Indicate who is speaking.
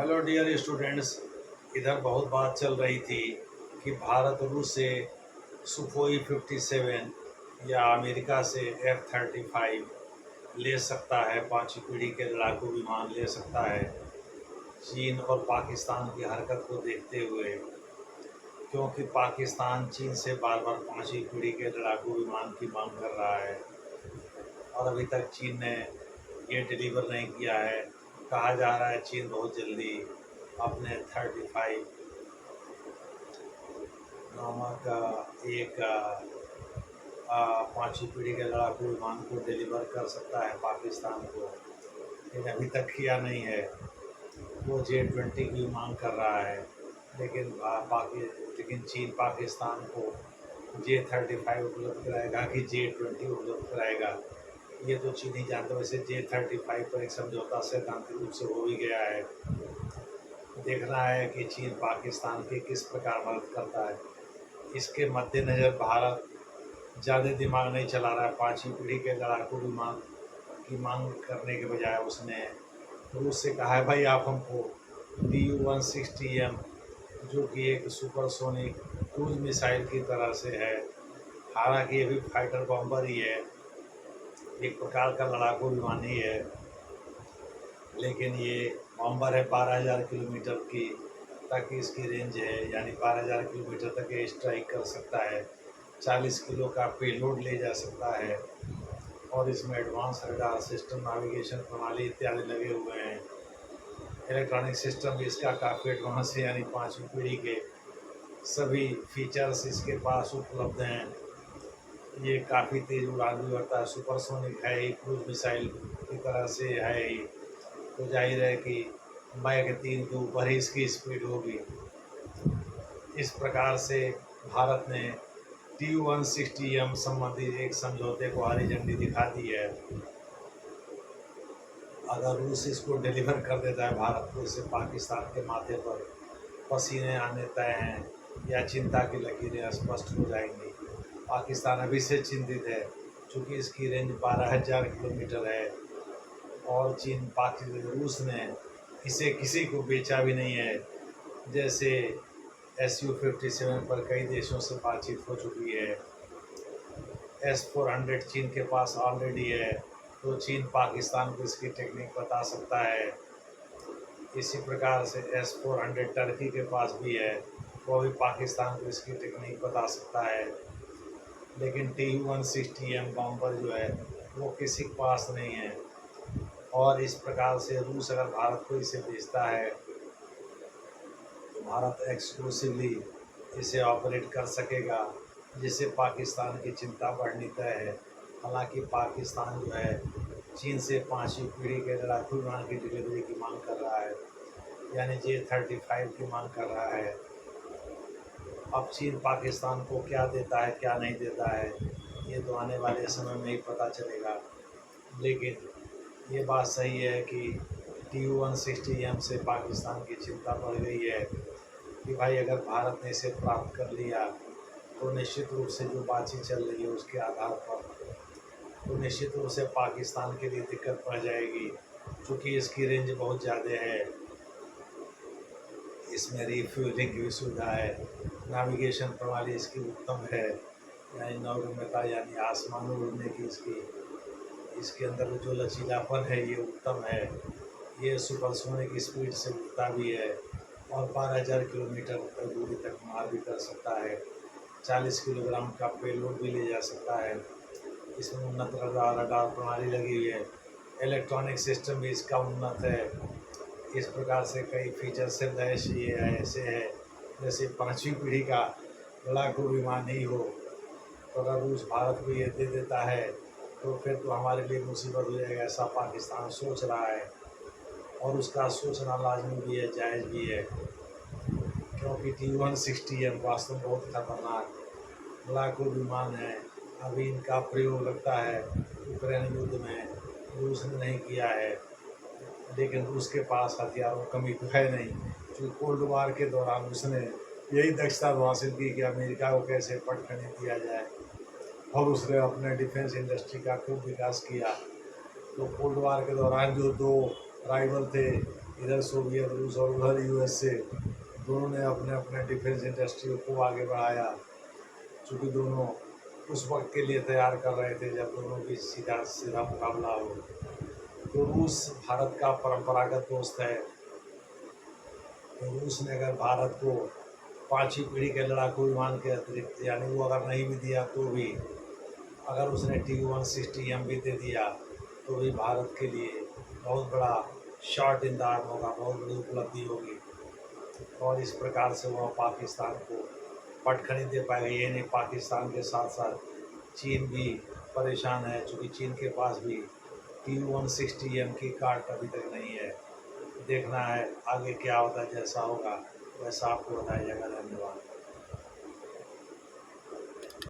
Speaker 1: Hello dear students. इधर बहुत बात चल रही थी कि भारत रूस से सुखोई 57 या अमेरिका से F-35 ले सकता है, पांचवी पीढ़ी के लड़ाकू विमान ले सकता है। चीन और पाकिस्तान की हरकत को देखते हुए, क्योंकि पाकिस्तान चीन से बार बार पांचवी पीढ़ी के लड़ाकू विमान की मांग कर रहा है और अभी तक चीन ने ये डिलीवर नहीं किया है। कहा जा रहा है चीन बहुत जल्दी अपने 35 नामक एक पांचवी पीढ़ी के लड़ाकू विमान को डिलीवर कर सकता है पाकिस्तान को, लेकिन अभी तक किया नहीं है। वो J-20 की मांग कर रहा है, लेकिन चीन पाकिस्तान को J-35 उपलब्ध कराएगा कि J-20 उपलब्ध कराएगा, ये तो चीन ही जानता है। वैसे J-35 पर एक समझौता सैद्धांतिक रूप से हो भी गया है। देखना है कि चीन पाकिस्तान की किस प्रकार मदद करता है। इसके मद्देनज़र भारत ज़्यादा दिमाग नहीं चला रहा है। पांचवी पीढ़ी के लड़ाकू विमान की मांग करने के बजाय उसने रूस से कहा है, भाई आप हमको Tu-160M, जो कि एक सुपरसोनिक क्रूज मिसाइल की तरह से है, हालांकि ये भी फाइटर बॉम्बर ही है, एक प्रकार का लड़ाकू विमान ही है, लेकिन ये बॉम्बर है 12,000 किलोमीटर की तक इसकी रेंज है, यानी 12,000 किलोमीटर तक ये स्ट्राइक कर सकता है। 40 किलो का पेलोड ले जा सकता है और इसमें एडवांस रडार सिस्टम, नेविगेशन प्रणाली इत्यादि लगे हुए हैं। इलेक्ट्रॉनिक सिस्टम भी इसका काफ़ी एडवांस है, यानी पांचवी पीढ़ी के सभी फीचर्स इसके पास उपलब्ध हैं। ये काफ़ी तेज़ उड़ान भी भरता है, सुपरसोनिक है ही, क्रूज मिसाइल की तरह से है ही, तो जाहिर है कि Mach 3 के ऊपर ही इसकी स्पीड होगी। इस प्रकार से भारत ने Tu-160M संबंधी एक समझौते को हरी झंडी दिखा दी है। अगर रूस इसको डिलीवर कर देता है भारत को, इससे पाकिस्तान के माथे पर पसीने आने तय हैं या चिंता की लकीरें स्पष्ट हो जाएंगी। पाकिस्तान अभी से चिंतित है, चूँकि इसकी रेंज 12,000 किलोमीटर है और रूस ने इसे किसी को बेचा भी नहीं है। जैसे Su-57 पर कई देशों से बातचीत हो चुकी है। S-400 चीन के पास ऑलरेडी है, तो चीन पाकिस्तान को इसकी टेक्निक बता सकता है। इसी प्रकार से S-400 टर्की के पास भी है, वो भी पाकिस्तान को इसकी टेक्निक बता सकता है। लेकिन Tu-160M बॉम्बर जो है वो किसी के पास नहीं है, और इस प्रकार से रूस अगर भारत को इसे बेचता है तो भारत एक्सक्लूसिवली इसे ऑपरेट कर सकेगा, जिससे पाकिस्तान की चिंता बढ़नी तय है। हालांकि पाकिस्तान जो है चीन से पांचवी पीढ़ी के लड़ाकू विमान की डिलीवरी की मांग कर रहा है, यानी J-35 की मांग कर रहा है। अब चीन पाकिस्तान को क्या देता है क्या नहीं देता है, ये तो आने वाले समय में ही पता चलेगा। लेकिन ये बात सही है कि Tu-160M से पाकिस्तान की चिंता बढ़ गई है कि भाई अगर भारत ने इसे प्राप्त कर लिया तो निश्चित रूप से जो बातचीत चल रही है उसके आधार पर तो निश्चित रूप से पाकिस्तान के लिए दिक्कत पड़ जाएगी, क्योंकि इसकी रेंज बहुत ज़्यादा है। इसमें रिफ्यूलिंग की भी सुविधा है, नेविगेशन प्रणाली इसकी उत्तम है, यानी नौगम्यता यानी आसमान में उड़ने की इसके अंदर जो लचीलापन है ये उत्तम है। ये सुपरसोनिक स्पीड से उड़ता भी है और 12,000 किलोमीटर तक दूरी तक मार भी कर सकता है। 40 किलोग्राम का पेलोड भी ले जा सकता है। इसमें उन्नत रडार प्रणाली लगी हुई है, इलेक्ट्रॉनिक सिस्टम भी इसका उन्नत है। इस प्रकार से कई फीचर से लैस ये है, ऐसे है जैसे पांचवी पीढ़ी का लड़ाकू विमान ही हो। तो अगर रूस भारत को ये दे देता है तो फिर तो हमारे लिए मुसीबत हो जाएगा, ऐसा पाकिस्तान सोच रहा है, और उसका सोचना लाजमी भी है, जायज़ भी है, क्योंकि Tu-160M वास्तव में बहुत खतरनाक लड़ाकू विमान है। अभी इनका प्रयोग लगता है यूक्रेन युद्ध में, रूस ने नहीं किया है, लेकिन रूस के पास हथियारों की कमी तो है नहीं, क्योंकि कोल्ड वार के दौरान उसने यही दक्षता तो हासिल की कि अमेरिका को कैसे पटखनी दिया जाए, और उसने अपने डिफेंस इंडस्ट्री का खूब विकास किया। तो कोल्ड वार के दौरान जो दो राइवल थे, इधर सोवियत रूस और उधर यूएसए, दोनों ने अपने अपने डिफेंस इंडस्ट्री को आगे बढ़ाया। चूँकि दोनों उस वक्त के लिए तैयार कर रहे थे जब दोनों की सीधा सीधा मुकाबला हो। तो रूस भारत का परंपरागत दोस्त है। तो रूस ने अगर भारत को 5वीं पीढ़ी के लड़ाकू विमान के अतिरिक्त, यानी वो अगर नहीं भी दिया तो भी, अगर उसने TU-160M भी दे दिया तो भी भारत के लिए बहुत बड़ा शॉट इन द आर्म होगा, बहुत बड़ी उपलब्धि होगी। और इस प्रकार से वह पाकिस्तान को पटखनी दे पाएगा। ये नहीं, पाकिस्तान के साथ साथ चीन भी परेशान है, चूँकि चीन के पास भी TU-160M की कार्ड अभी तक नहीं है। देखना है आगे क्या होता है, जैसा होगा वैसा आपको बताया जाएगा। धन्यवाद।